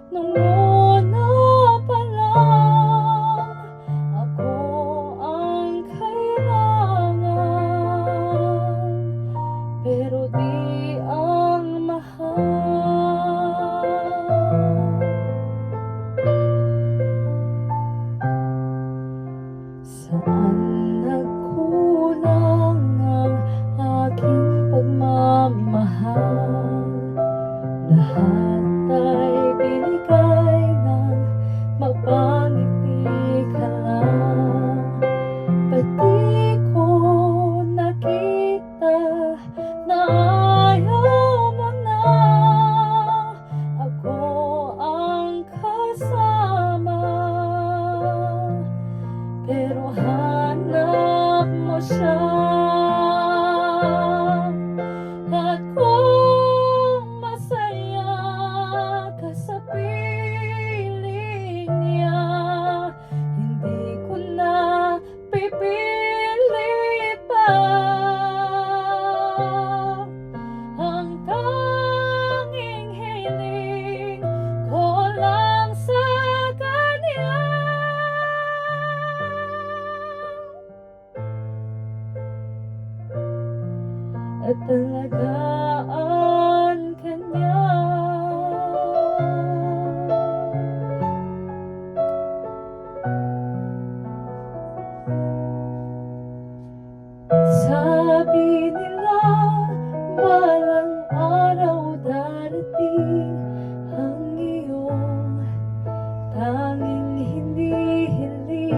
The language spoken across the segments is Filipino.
Nung una pa lang ako ang kailangan, pero di ang mahal. Saan nagkulang ang aking pagmamahal? Lahat ay binigay ng mapangiti ka lang. Ba't di ko nakita na ayaw mo na ako ang kasama? Pero hanap mo siya, at kung masaya ka sa piling niya, hindi ko na pipilit pa. Ang tanging hiling ko lang sa kanya at alagaan ka niya. Sabi nila balang araw darating ang iyong tanging hinihiling,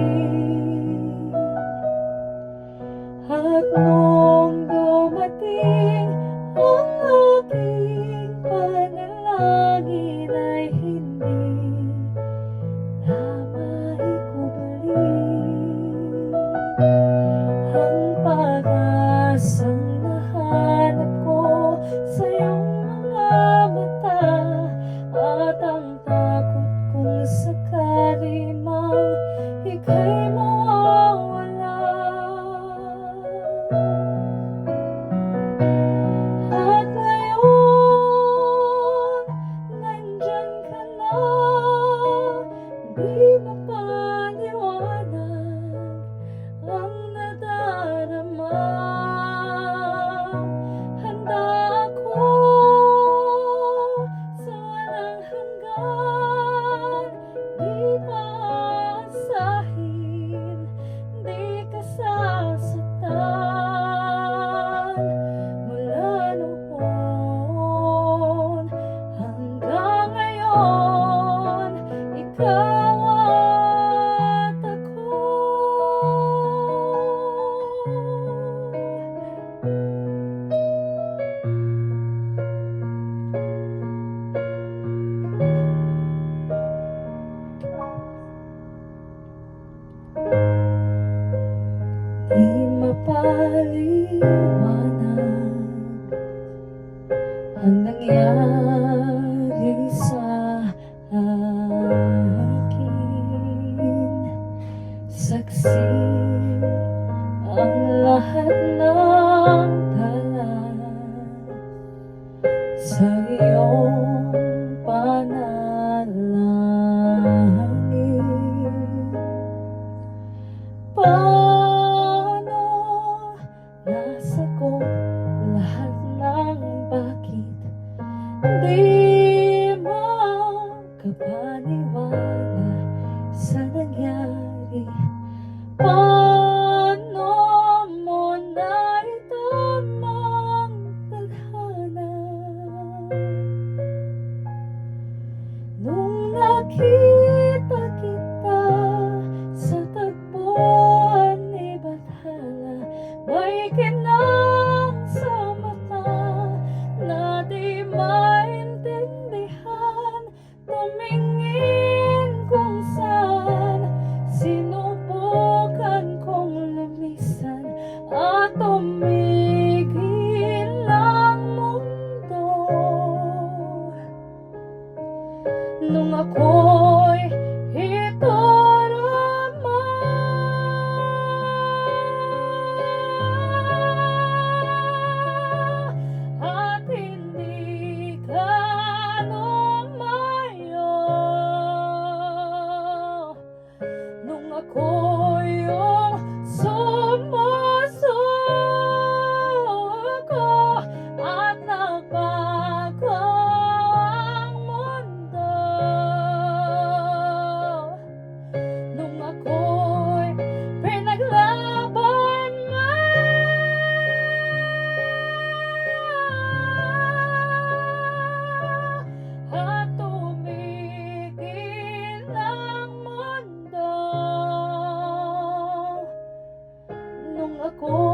at nung dumating ang aking panalangin ay hindi na maikubli. Ang pag-asang nahanap ko sa iyong mga mata, at ang takot kung sakali mang ika'y mawawala. At ngayon, nandyan ka na, di mapaliwanag ang nadarama. Handa ako sa walang hanggan, di maasahin, di ka sasaktan. Mula noon hanggang ngayon, ikaw at ako. Di mapaliwanag ang nangyari sa akin. Saksi ang lahat ng tala sa iyong panalangin. Paano nasagot lahat ng bakit? Di makapaniwala sa nangyari. Paano mo naitamang tadhana nung nakita kita sa tagpuan ni Bathala? May kinang sa mata na di maintindihan, tumingin kung saan sinubukan kong lumisan, at tumigil ang mundo nung ako'y itorama. At hindi ka lumayo ako